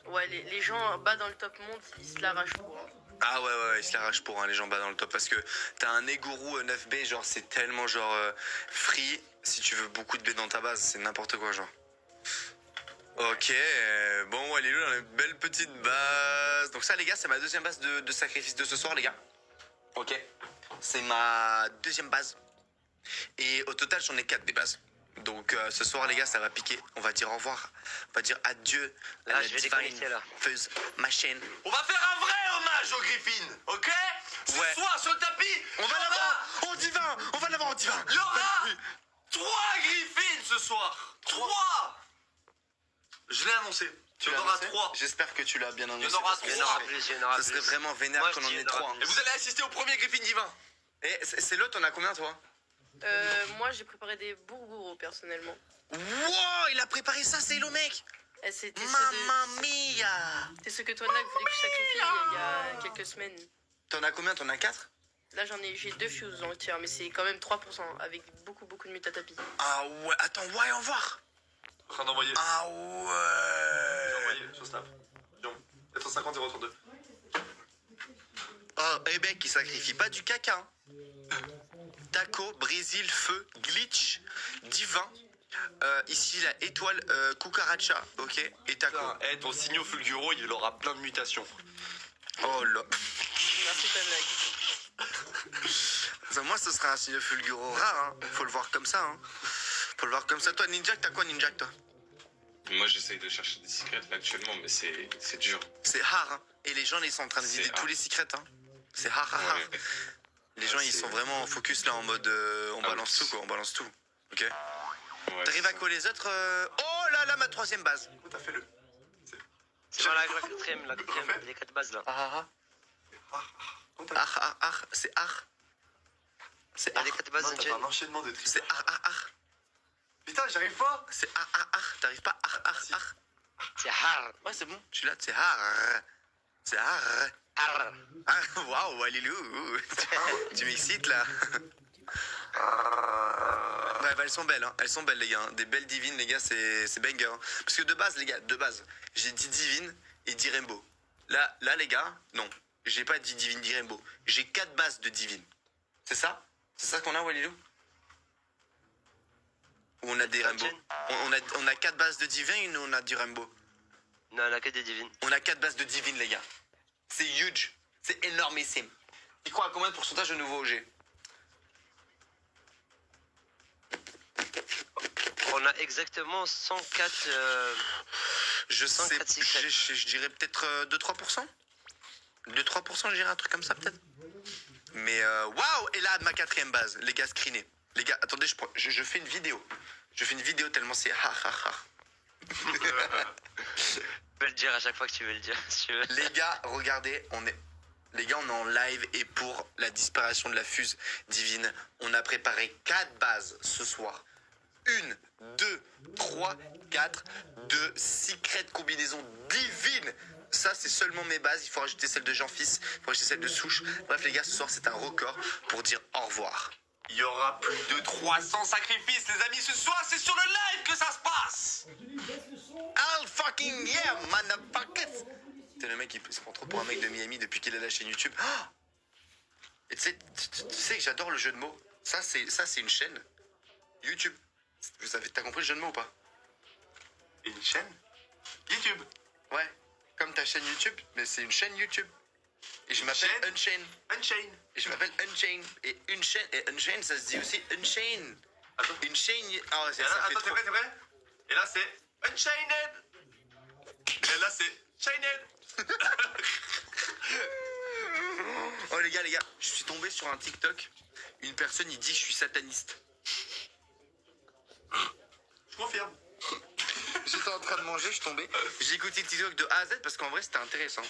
Ouais, les gens bas dans le top montent, ils se l'arrachent pour. Hein. Ah ouais, il se l'arrache pour les gens bas dans le top. Parce que t'as un Eguru 9B, genre c'est tellement genre free. Si tu veux beaucoup de B dans ta base, c'est n'importe quoi, genre. Ok, bon, Walilou, on a une belle petite base. Donc ça, les gars, c'est ma deuxième base de sacrifice de ce soir, les gars. Ok, c'est ma deuxième base. Et au total, j'en ai 4 des bases. Donc ce soir, les gars, ça va piquer. On va dire au revoir. On va dire adieu à Là, la je vais divine déconnecter, là. Fuzz machine. On va faire un vrai hommage aux Griffins, ok? Ce Ouais. soir sur le tapis, On va l'avoir. On dit 20. On va l'avoir, on dit 20. Il y aura 3 Griffins ce soir. 3. Je l'ai annoncé. Tu en auras 3. J'espère que tu l'as bien annoncé. Il y en aura parce que Il y en trois. aura plus, il y en aura Ce plus. serait vraiment vénère Moi, qu'on je en dis, ait il y en aura 3. plus. Et vous allez assister au premier Griffin divin. Et c'est l'autre, on a combien toi? Moi, j'ai préparé des bourgours personnellement. Wow, il a préparé ça, c'est le mec. Et c'était Mamma mia. ceux que toi, Nak, voulait que je sacrifie il y a quelques semaines. T'en as combien? T'en as 4? Là, j'ai 2 fuses en tir, mais c'est quand même 3% avec beaucoup de mutatapis. Ah ouais, attends, ouais, on voir. En train d'envoyer. Ah J'ai ouais. envoyé sur Snap. 450 032. Oh, eh ben, qui sacrifie pas du caca. Hein. Taco, Brésil, feu, glitch, divin. Ici, la étoile cucaracha, ok, et taco. Putain, eh, ton signaux fulguro, il aura plein de mutations. Oh là. Merci ta blague. Ça, moi, ce sera un signe fulguro rare, hein. Faut le voir comme ça, hein. Faut le voir comme ça. Toi, Ninja, t'as quoi, Ninja, toi? Moi, j'essaye de chercher des secrets là actuellement, mais c'est dur. C'est rare, hein. Et les gens, ils sont en train de C'est vider tous rare. les secrets, hein. C'est rare. Ouais. Les gens, ils c'est- sont vraiment focus là en mode on Ah balance oui. tout, quoi. On balance tout. Ok. Ouais, T'arrives c'est à ça. quoi les autres Oh là là, ma troisième base. Où t'as fait le. C'est dans la quatrième, les 4 bases là. C'est art. C'est Il y a art. les 4 bases Non, t'as Sunshine. un enchaînement de trucs. C'est art. Putain, j'arrive pas. C'est art. T'arrives pas art. C'est hard. Ouais, c'est bon. Je suis là, c'est art. C'est art. Hard. Ah, waouh, Alilou. Tu m'excites là. Ouais, bah, elles sont belles, hein. Elles sont belles, les gars. Des belles divines, les gars, c'est banger. Hein. Parce que de base, les gars, j'ai dit divine et dit rainbow. Là, les gars, non. J'ai pas dit divine, dit rainbow. J'ai 4 bases de divine. C'est ça? C'est ça qu'on a, Walilou? Ou on a des rainbows? On a 4 bases de divine ou on a du rainbow? Non, on a que des divines. On a 4 bases de divine, les gars. C'est huge. C'est énormissime. Tu crois à combien de pourcentage de nouveau OG? On a exactement 104. Je sais, 104 secrets. je dirais peut-être 2-3%. 2-3%, je dirais un truc comme ça, peut-être. Mais waouh! Et là, ma 4e base, les gars, screenés. Les gars, attendez, je fais une vidéo. Je fais une vidéo tellement c'est Tu peux le dire à chaque fois que tu veux le dire. Si tu veux. Les gars, regardez, les gars, on est en live et pour la disparition de la fuse divine, on a préparé 4 bases ce soir. 1, 2, 3, 4 de secret combinaison divine. Ça, c'est seulement mes bases. Il faut rajouter celle de Jean-Fils, il faut rajouter celle de Souche. Bref, les gars, ce soir, c'est un record pour dire au revoir. Il y aura plus de 300 sacrifices, les amis. Ce soir, c'est sur le live que ça se passe. I'll fucking yeah, motherfuckers! C'est le mec, il se prend trop pour un mec de Miami depuis qu'il a la chaîne YouTube. Oh, et tu sais que j'adore le jeu de mots. Ça, c'est une chaîne YouTube. T'as compris le jeu de mots ou pas? Une chaîne YouTube. Ouais, comme ta chaîne YouTube, mais c'est une chaîne YouTube. Et je m'appelle chaîne Unchain. Unchain. Et je m'appelle Unchain. Et une chaîne, et Unchain, ça se dit aussi Unchain. Attends. Une chaîne. Ah, Et ça là, fait attends, trop. t'es prêt? Et là, c'est Unchained. Et là, c'est Chained. Oh les gars, je suis tombé sur un TikTok. Une personne, il dit je suis sataniste. Je confirme. J'étais en train de manger, je suis tombé. J'ai écouté le TikTok de A à Z parce qu'en vrai c'était intéressant.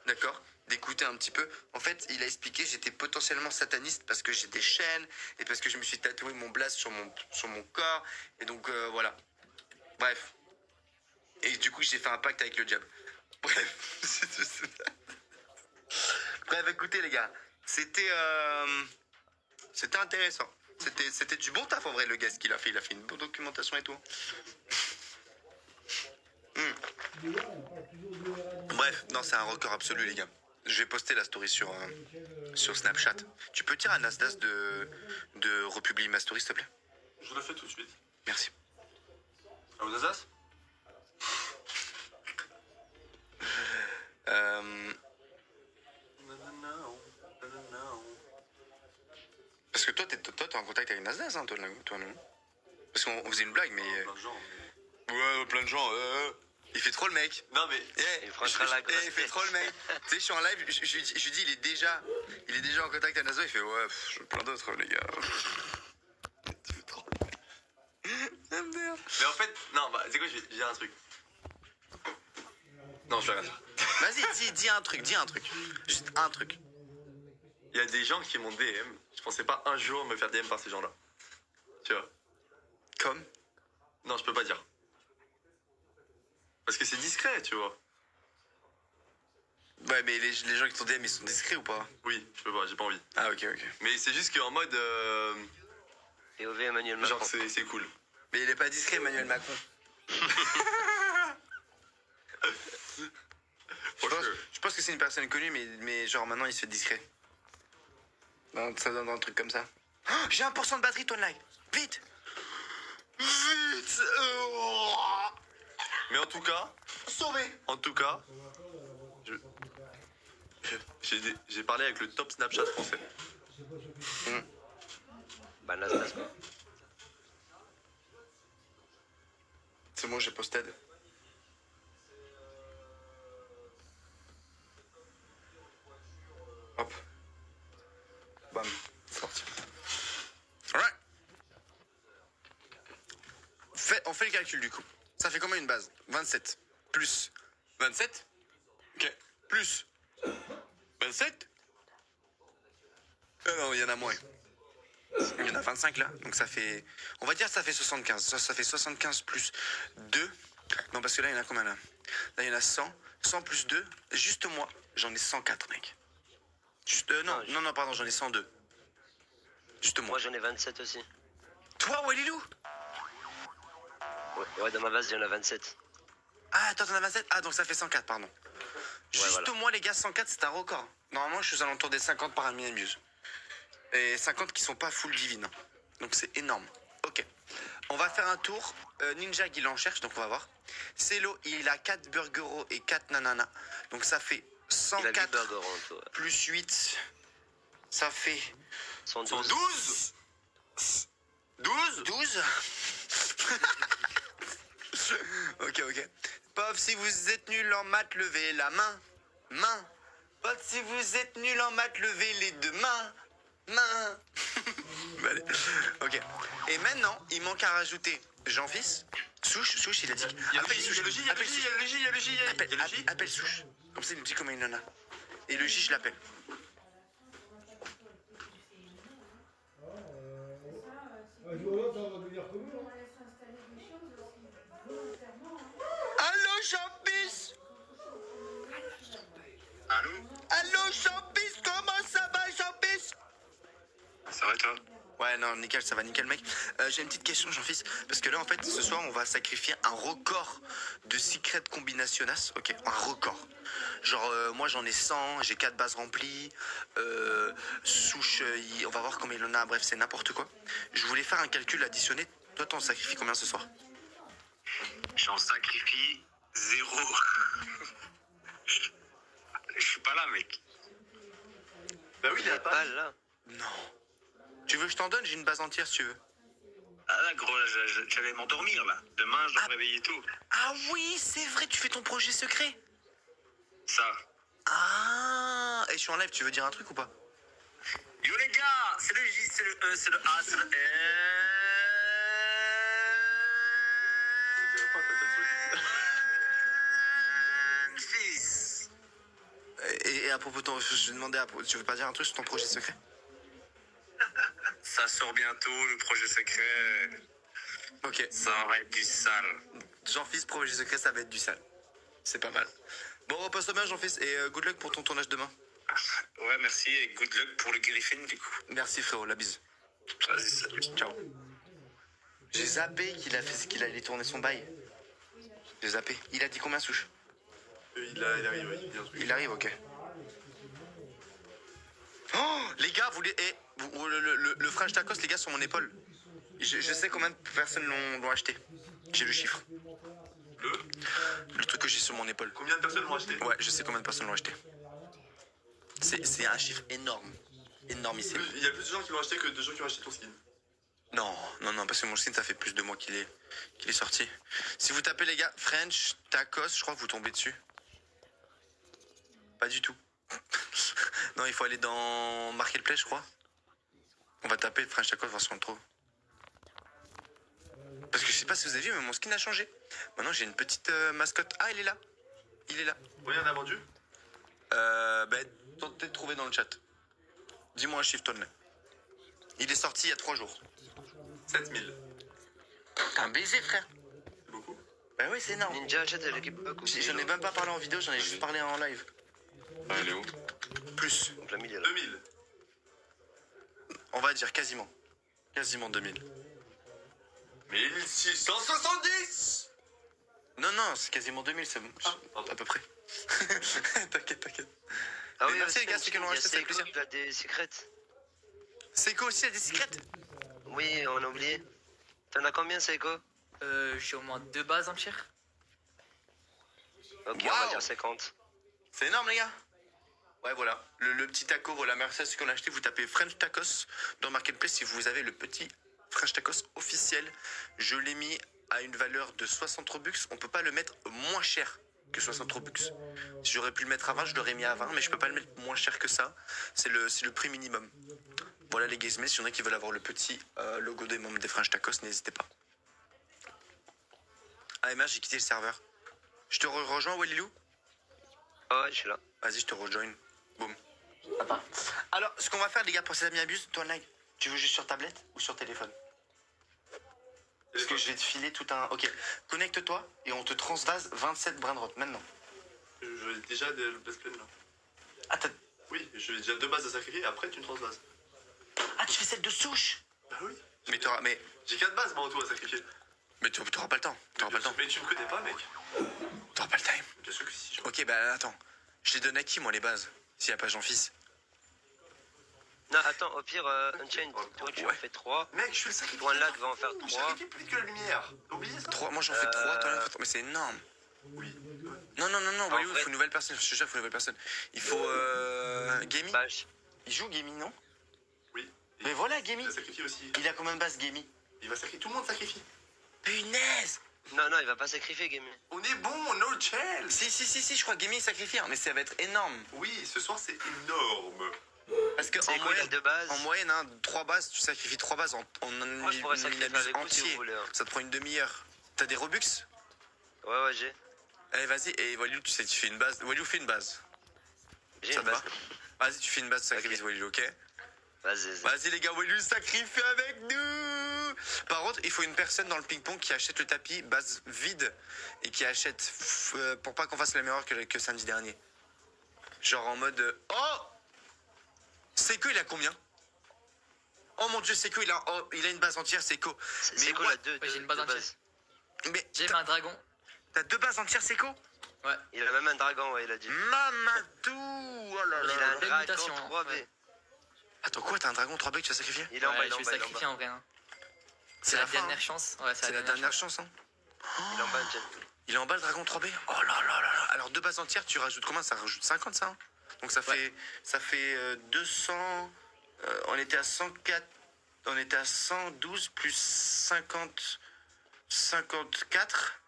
D'accord? D'écouter un petit peu. En fait, il a expliqué j'étais potentiellement sataniste parce que j'ai des chaînes et parce que je me suis tatoué mon blaze sur mon corps. Et donc voilà. Bref. Et du coup, j'ai fait un pacte avec le diable. Bref. Bref, écoutez les gars. C'était intéressant. C'était du bon taf en vrai le gars ce qu'il a fait. Il a fait une bonne documentation et tout. Bref, non, c'est un record absolu, les gars. Je vais poster la story sur Snapchat. Tu peux dire à Nasdaq de republier ma story, s'il te plaît? Je le fais tout de suite. Merci. À vous, Alsace? Parce que toi, t'es en contact avec Nasdaq, hein, toi, non? Parce qu'on faisait une blague, mais... Plein de gens, mais- Ouais, plein de gens. Il fait trop le mec. Non, mais. Il fera la grosse fait trop le mec. Tu sais, je suis en live, je lui dis, il est déjà en contact avec Nasdaq. Il fait, ouais, j'ai plein d'autres, les gars. Tu fais trop le mec. Ah, merde. Mais en fait, non, bah, c'est quoi, je vais dire un truc. Non, je vais rien dire. Vas-y, dis un truc. Juste un truc. Il y a des gens qui m'ont DM. Je pensais pas un jour me faire DM par ces gens-là. Tu vois? Comme? Non, je peux pas dire. Parce que c'est discret, tu vois. Ouais, mais les gens qui t'ont DM, ils sont discrets ou pas? Oui, je peux pas, j'ai pas envie. Ah, ok. Mais c'est juste qu'en mode. POV Emmanuel Macron. Genre, c'est cool. Mais il est pas discret, Emmanuel Macron. Je pense que c'est une personne connue, mais genre maintenant il se fait discret. Ça donne un truc comme ça. Oh, j'ai 1% de batterie, toi, de like. Vite. Vite. Mais en tout cas, Sauvé. j'ai parlé avec le top Snapchat français. Bah, Nasdaq, quoi. C'est moi, j'ai posté. Hop. Bam. C'est sorti. Alright. On fait le calcul du coup. Ça fait combien une base? 27. Plus 27. Ok. Plus 27. Non, il y en a moins. Il y en a 25 là. Donc ça fait... On va dire que ça fait 75. Ça fait 75 plus 2. Non, parce que là, il y en a combien là? Là, il y en a 100. 100 plus 2. Juste moi, j'en ai 104, mec. Juste... non, pardon, j'en ai 102. Juste moi. Moi, j'en ai 27 aussi. Toi, Walilou? Ouais, dans ma base, il y en a 27. Ah, attends, t'en as 27? Ah, donc ça fait 104, pardon. Juste voilà. moi, les gars, 104, c'est un record. Normalement, je suis aux alentours des 50 par Amine Muse. Et 50 qui sont pas full divine. Donc c'est énorme. Ok. On va faire un tour. Ninja, il en cherche, donc on va voir. Celo, il a 4 burgeros et 4 nanana. Donc ça fait Il a 8 104 burgers en tout. Ouais. plus 8. Ça fait 112. 12. 12 12. Ok. Pof, si vous êtes nul en maths, levez la main. Main. Pof, si vous êtes nul en maths, levez les deux mains. Main. Allez. Ok. Et maintenant, il manque à rajouter Jean-Fils. Souche, il a dit. Appelle Souche. Appelle Souche. Comme ça, il me dit combien il en a. Et le J, je l'appelle. Allô, Jean-Fils. Allô, Jean-Fils, comment ça va, Jean-Fils? Ça va toi? Ouais, non, nickel, ça va nickel, mec. J'ai une petite question, Jean-Fils. Parce que là, en fait, ce soir, on va sacrifier un record de Secret Combinacionas. Ok, un record. Genre, moi, j'en ai 100, j'ai 4 bases remplies. Souche, on va voir combien il en a. Bref, c'est n'importe quoi. Je voulais faire un calcul additionné. Toi, t'en sacrifies combien ce soir? J'en sacrifie 0. Je suis pas là, mec. Bah oui, il est à Pas Paris. là. Non. Tu veux que je t'en donne? J'ai une base entière, si tu veux. Ah là, gros, j'allais m'endormir, là. Demain, je dois me réveiller tôt. Ah oui, c'est vrai, tu fais ton projet secret. Ça. Ah, et je suis en live, tu veux dire un truc ou pas? Yo, les gars, c'est le J, c'est le E, c'est le A, c'est le N. Et à propos de ton... Je demandais, tu veux pas dire un truc sur ton projet secret? Ça sort bientôt, le projet secret. Ok. Ça va être du sale. Jean-Fils, projet secret, ça va être du sale. C'est pas mal. Bon, repose-toi bien, Jean-Fils, et good luck pour ton tournage demain. Ouais, merci et good luck pour le Griffin, du coup. Merci, frérot, la bise. Vas-y, salut. Ciao. J'ai zappé qu'il allait tourner son bail. J'ai zappé. Il a dit combien, Souche? Il arrive, oui. Il arrive, ok. Oh, les gars, le French Tacos, les gars, sur mon épaule. Je sais combien de personnes l'ont acheté. J'ai le chiffre. Le truc que j'ai sur mon épaule. Combien de personnes l'ont acheté? Ouais, je sais combien de personnes l'ont acheté. C'est un chiffre énorme. Énormissime. Il y a plus de gens qui l'ont acheté que de gens qui ont acheté ton skin. Non, parce que mon skin, ça fait plus de mois qu'il est sorti. Si vous tapez, les gars, French Tacos, je crois que vous tombez dessus. Pas du tout. Non, il faut aller dans Marketplace, je crois. On va taper French Tacos, voir si on le trouve. Parce que je sais pas si vous avez vu, mais mon skin a changé. Maintenant, j'ai une petite mascotte. Ah, il est là. Combien t'as vendu? Tentez de trouver dans le chat. Dis-moi un chiffre, Tonne. Il est sorti il y a 3 jours. 7000. Un baiser, frère. C'est beaucoup? Bah oui, c'est énorme. Ninja, achète l'équipe Buck aussi. J'en ai même pas parlé en vidéo, j'en ai juste parlé en live. Elle est où? Plus. Donc la mille, là. 2000. On va dire quasiment. Quasiment 2000. 1670. Non, c'est quasiment 2000, c'est bon. À peu près. T'inquiète. Ah Mais oui, merci, aussi, les gars, ceux qui l'ont acheté, ça fait plaisir. Il a des secrets. Seiko aussi a des secrets? Oui, on a oublié. T'en as combien, Seiko? J'ai au moins 2 bases en tir. Ok, on Wow. va dire 50. C'est énorme, les gars. Ouais, voilà. Le petit taco, voilà. Merci à ceux qu'on a acheté. Vous tapez French Tacos dans Marketplace si vous avez le petit French Tacos officiel. Je l'ai mis à une valeur de 60 Robux. On peut pas le mettre moins cher que 60 Robux. Si j'aurais pu le mettre à 20, je l'aurais mis à 20, mais je peux pas le mettre moins cher que ça. C'est le prix minimum. Voilà les guys, mais si y en a qui veulent avoir le petit logo des membres des French Tacos, n'hésitez pas. Ah, Emma, j'ai quitté le serveur. Je te rejoins, Walilou? Ah ouais, je suis là. Vas-y, je te rejoins. Boum. Alors, ce qu'on va faire, les gars, pour ces amis abusent, toi, Nike, tu veux juste sur tablette ou sur téléphone? Parce que je vais te filer tout un... Ok, connecte-toi et on te transvase 27 brins de rotte, maintenant. Je veux déjà le best plan là. Ah, Oui, j'ai déjà 2 bases à sacrifier, après tu me transvases. tu fais celle de souche? Bah oui. Mais t'auras... Mais J'ai 4 bases moi en tout à sacrifier. t'auras pas le temps. T'auras pas le temps. Mais tu me connais pas, mec. T'auras pas le time. Bien sûr que si. Ok, bah attends. Je les donne à qui, moi, les bases? S'il y a pas Jean-Fils. Non, attends, au pire, Unchained, toi tu en Ouais. fais 3. Mec, je fais le sacrifice. Point Lag va en faire Je 3. sacrifie plus vite que la lumière. T'as oublié ça? 3, moi j'en fais 3, toi, là, mais c'est énorme. Oui. Non, voyez-vous, il vrai- faut une nouvelle personne. Je te jure, il faut une nouvelle personne. Il faut... Gamey. Bah, Il joue Gamey, non? Oui. Et Mais voilà, Gamey. il a sacrifié aussi. Il a combien de bases, Gamey? Il va sacrifier. Tout le monde sacrifie. Punaise! non, il va pas sacrifier, Game. On est bon, no chill. Si, je crois que Gamey il sacrifie, hein, mais ça va être énorme. Oui, ce soir c'est énorme. Parce que C'est en quoi, il a moyenne, 2 bases? en moyenne, hein, 3 bases, tu sacrifies 3 bases en un Moi, je pourrais sacrifier abuse avec vous si entier. vous voulez. Hein. Ça te prend une demi-heure. T'as des Robux? Ouais, j'ai. Allez, vas-y, et Walilou, tu sais, tu fais une base. Walilou, fais une base. J'ai Ça une te base. va? Vas-y, tu fais une base de sacrifice, Walilou, ok? Vas-y. Vas-y, les gars, Walilou sacrifie avec nous! Par contre, il faut une personne dans le ping-pong qui achète le tapis base vide et qui achète pour pas qu'on fasse la même erreur que samedi dernier. Genre en mode oh! Seiko, il a combien? Oh mon dieu, Seiko, il a une base entière, Seiko. C'est quoi what? la 2? Ouais, j'ai une base entière. Mais J'ai un dragon. t'as 2 bases entières, Seiko? Ouais. Il a même un dragon, ouais, il a dit. Mamadou! Oh là là Il a là un là. belle dragon mutation, hein. 3B. Ouais. Attends, quoi? T'as un dragon 3B que tu vas sacrifier? Il est en bas, Ouais, il est je en vais bas, il est en sacrifier bas. en vrai. Hein. C'est C'est la la fin, dernière hein. chance. Ouais, C'est la dernière chance, hein? Il est en bas, Unchained. Il est en bas le dragon 3B? Oh là là là là. Alors 2 bases entières, tu rajoutes combien? Ça rajoute 50 ça, hein? Donc ça fait 200. On était à 104. On était à 112 plus 54.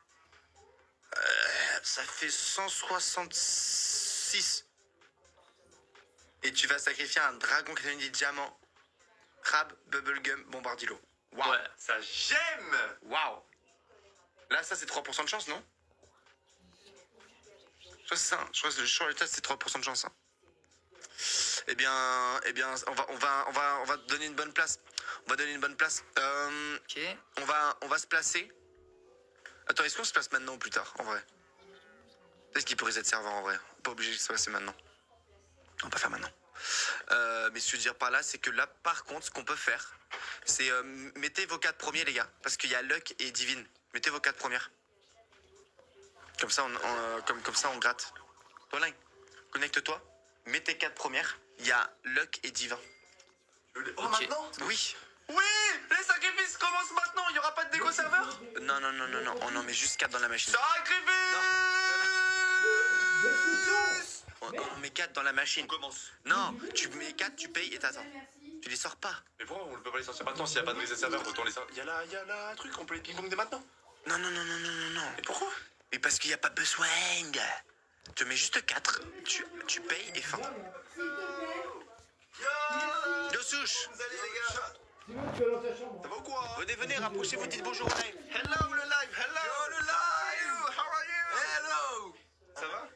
Ça fait 166. Et tu vas sacrifier un dragon qui dit diamant, crabe, bubblegum, bombardilo. Waouh! Ouais. Ça j'aime. Waouh! Là, ça, c'est 3% de chance, non? Je crois que c'est ça. Je crois que sur les tests, c'est 3% de chance. Hein. Eh bien, on va donner une bonne place. On va donner une bonne place. Ok. On va se placer. Attends, est-ce qu'on se place maintenant ou plus tard, en vrai? Est-ce qu'il peut reset serveur, en vrai? Pas obligé de se placer maintenant. On va pas faire maintenant. Mais ce que je veux dire par là, c'est que là, par contre, ce qu'on peut faire, c'est mettez vos 4 premiers, les gars. Parce qu'il y a Luck et Divine. Mettez vos 4 premières. Comme ça, comme ça, on gratte. Toi, là, connecte-toi. Mets tes 4 premières. Il y a Luck et Divin. Oh, Ok. maintenant? Oui. Oui. Les sacrifices commencent maintenant. Il y aura pas de déco serveur. Non. On en met juste 4 dans la machine. Sacrifice. On met 4 dans la machine. On commence. Non, tu mets 4, tu payes et t'attends. Tu les sors pas. Mais pourquoi on ne peut pas les sortir maintenant s'il n'y a pas de reset serveur? Autant les sortir. Il y a là truc, on peut les ping-pong dès maintenant. Non. Et pourquoi? Mais parce qu'il n'y a pas besoin. Tu mets juste 4, tu payes et fin. Yo souche. Vous allez les gars. Ça va ou quoi? Venez, rapprochez-vous, dites bonjour au live. Hello le live. Hello. Yo le live. How are you? Hello. Ça va?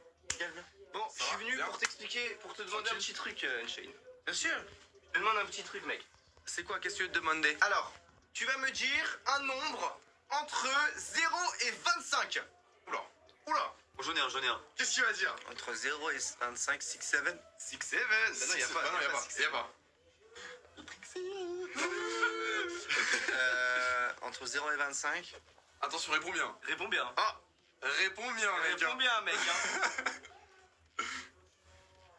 Bon, je suis venu bien. pour t'expliquer, pour te demander un petit truc, Unchained. Bien sûr. Je te demande un petit truc, mec. C'est quoi, qu'est-ce que tu veux te demander? Alors, tu vas me dire un nombre entre 0 et 25. Oula. Oh, j'en ai un. Qu'est-ce que tu vas dire? Entre 0 et 25, 6, 7. 6, 7. Non, il y a pas. Entre 0 et 25. Attention, réponds bien. Réponds bien. Ah, réponds bien, mec. Réponds bien, mec. Hein.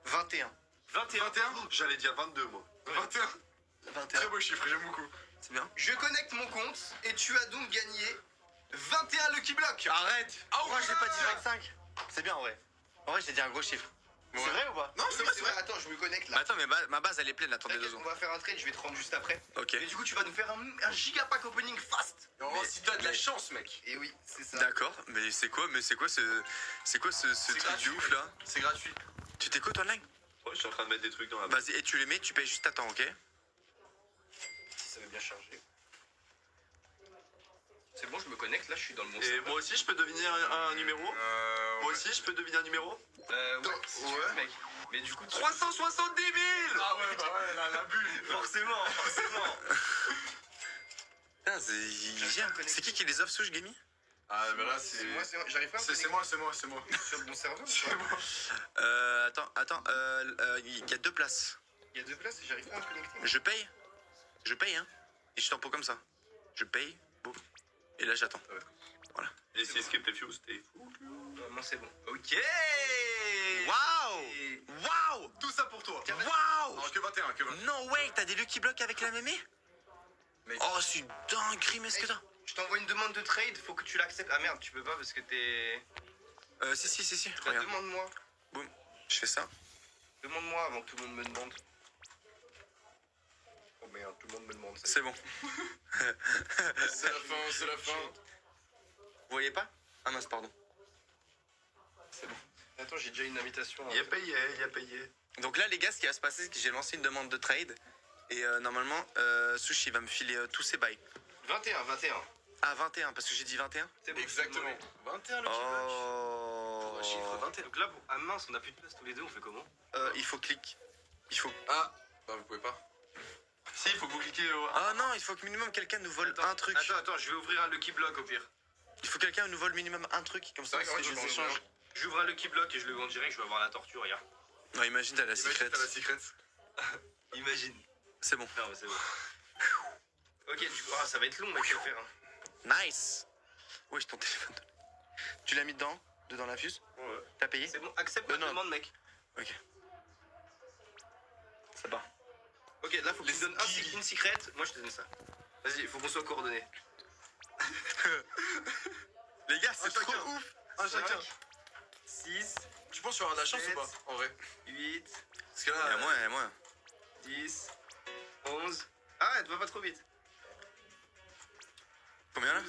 21. 21. 21? J'allais dire 22, moi. 21. 21. Très beau chiffre, j'aime beaucoup. C'est bien. Je connecte mon compte et tu as donc gagné 21 Lucky Block. Arrête. Ah Pourquoi ouais. j'ai pas dit 25? C'est bien en vrai. En vrai, j'ai dit un gros chiffre. Ouais. C'est vrai ou pas? Non, Oui, c'est vrai. Attends, je me connecte Mais là. attends, mais ma base elle est pleine, attendez 2 T'inquiète, on secondes. va faire un trade, je vais te rendre juste après. Ok. Et du coup, tu vas nous faire un giga pack opening fast. Et en vrai, si t'as de la chance, mec. Et oui, c'est ça. D'accord, mais c'est quoi ce truc gratuit, de ouf là? C'est gratuit. Tu t'écoutes online? Ouais, je suis en train de mettre des trucs dans la base. Vas-y, et tu les mets, tu payes juste à temps, ok? Si ça veut bien charger. C'est bon, je me connecte là, je suis dans le bon Et serveur. moi aussi, je peux deviner un numéro. Moi aussi, je peux deviner un numéro. Ouais, si tu veux, mec. Mais du coup, 370 000. Ah ouais, bah ouais, la bulle. forcément. Putain, c'est qui les offre souche Gaming? Ah, mais là, C'est moi, j'arrive pas à me C'est moi. connecter sur le bon serveur. C'est moi. Attends, il y a 2 places. Il y a 2 places et j'arrive pas à me connecter. Je paye, hein. Et je tempo comme ça. Je paye, boum. Et là j'attends. Et si Escape the Fuse, t'es fou. Non, c'est bon. Ok. Waouh! Tout ça pour toi. Waouh! Non, que 21, que 21. No way, t'as des Lucky Blocks avec la mémé? Mec. Oh, c'est dinguerie, mais ce que t'as? Je t'envoie une demande de trade, faut que tu l'acceptes. Ah merde, tu peux pas parce que t'es. Si, Bah, regarde. demande-moi. Boum, je fais ça. Demande-moi avant que tout le monde me demande. Oh merde, tout le monde me demande ça. C'est bon. C'est la fin. Vous voyez pas? Ah mince, pardon. Attends, j'ai déjà une invitation. Il a payé. Donc là, les gars, ce qui va se passer, c'est que j'ai lancé une demande de trade. Et normalement, Sushi va me filer tous ses bails. 21. Ah, 21, parce que j'ai dit 21? C'est bon. Exactement. 21 le Oh. Chiffre 21. Donc là, ah mince, on a plus de place tous les deux, on fait comment? Il faut cliquer. Il faut. Ah, bah vous pouvez pas. Si, il faut que vous cliquiez au... Ah non, il faut que minimum quelqu'un nous vole un truc. Attends, je vais ouvrir un Lucky Block au pire. Il faut que quelqu'un nous vole minimum un truc. Comme ça, C'est vrai on que fait moi, des je vais en échanges. J'ouvre un Lucky Block et je le vends direct, je vais avoir la torture, regarde. Non, imagine, t'as la Imagine, secret. t'as la secret. Imagine. C'est bon. Non, mais c'est bon. Ok, du coup, ça va être long, mec, à faire. Hein. Nice. Oui, ton téléphone. Tu l'as mis dedans la fuse? Ouais. T'as payé? C'est bon, accepte ma non. demande, mec. Ok. Ça va. Ok, là, faut que tu me donnes une secret. Moi, je te donne ça. Vas-y, il faut qu'on soit coordonnés. Les gars, c'est trop chacun. ouf. Un chacun. 6, Tu penses qu'il y aura de la chance ou pas, en vrai? 8, Parce que Et là, à moi. 10, 11. Arrête, va pas trop vite. Combien là?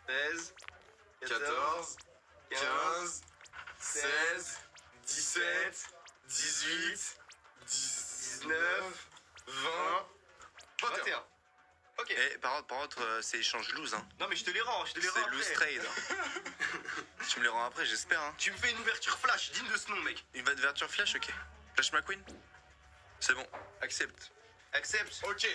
16, 14, 15, 15, 16, 17, 18, 19, 20, 21. Ok. Et par contre, c'est échange loose, hein. Non, mais je te les rends, C'est loose trade. Tu me les rends après, j'espère, hein. Tu me fais une ouverture flash, digne de ce nom, mec. Une ouverture flash, ok. Flash McQueen? C'est bon, accepte. Accepte. Ok.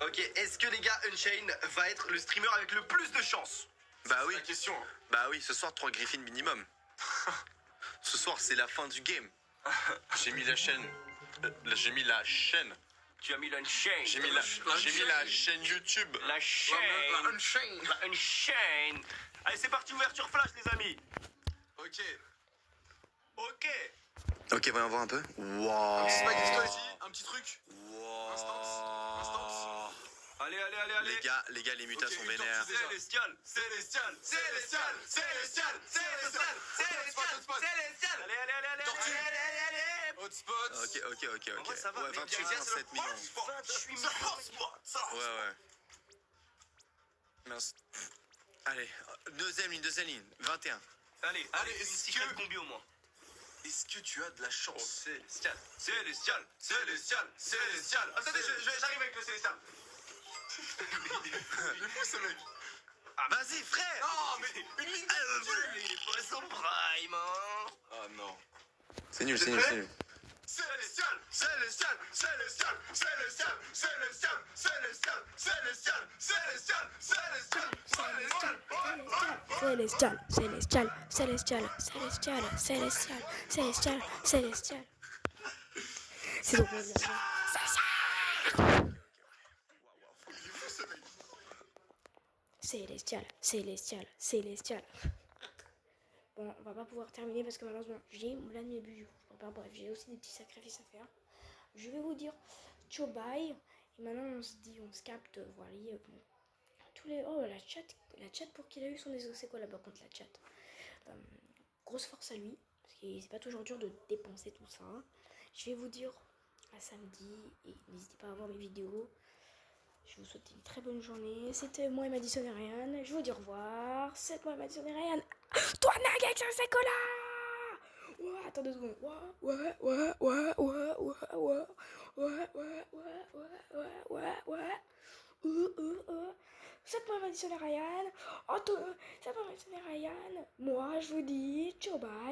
Ok, est-ce que les gars, Unchained va être le streamer avec le plus de chance? Bah oui, La question. Hein. bah oui, ce soir 3 Griffins minimum. Ce soir c'est la fin du game. J'ai mis la chaîne. J'ai mis la chaîne. Tu as mis l'Unchained. J'ai mis la chaîne YouTube. La chaîne. La Unchained. La Unchained. Allez, c'est parti, ouverture flash, les amis. Ok. Ok. Ok, voyons voir un peu. Wow. C'est pas qui ici, un petit truc. Wow. Instance. Allez. Les gars, les mutas Ok, sont une vénères. tortue déjà. Célestial. Célestial. Allez. Tortue. Hotspot. Ok. En vrai, ça va, Ouais, mais 28,7 millions. 28 C'est le hotspot. Ouais. Mince. Allez, deuxième ligne. 21. Allez, Allez, une est-ce secret que- combi au moins. Est-ce que tu as de la chance? Célestial. Attendez, j'arrive avec le célestial. Il est fou ce mec. Vas-y, frère. Non, mais une ligne Il est pas son prime, hein. Ah non. C'est nul. Célestial. Célestial. C'est donc Célestial. Bon, on va pas pouvoir terminer parce que malheureusement j'ai l'un de mes buts. Bref, j'ai aussi des petits sacrifices à faire. Je vais vous dire ciao bye. Et maintenant on se dit, on se capte, voilà. Bon. Tous les... Oh la chat pour qu'il a eu son c'est quoi là-bas contre la chat. Grosse force à lui, parce que c'est pas toujours dur de dépenser tout ça. Je vais vous dire à samedi, et n'hésitez pas à voir mes vidéos. Je vous souhaite une très bonne journée. C'était moi et Madison et Ryan. Je vous dis au revoir. C'était moi et Madison et Ryan. Toi Nugget, c'est quoi là? Ouais, attends 2 secondes. C'est moi Madison et Ryan. C'est moi Madison et Ryan. Moi je vous dis ciao bye.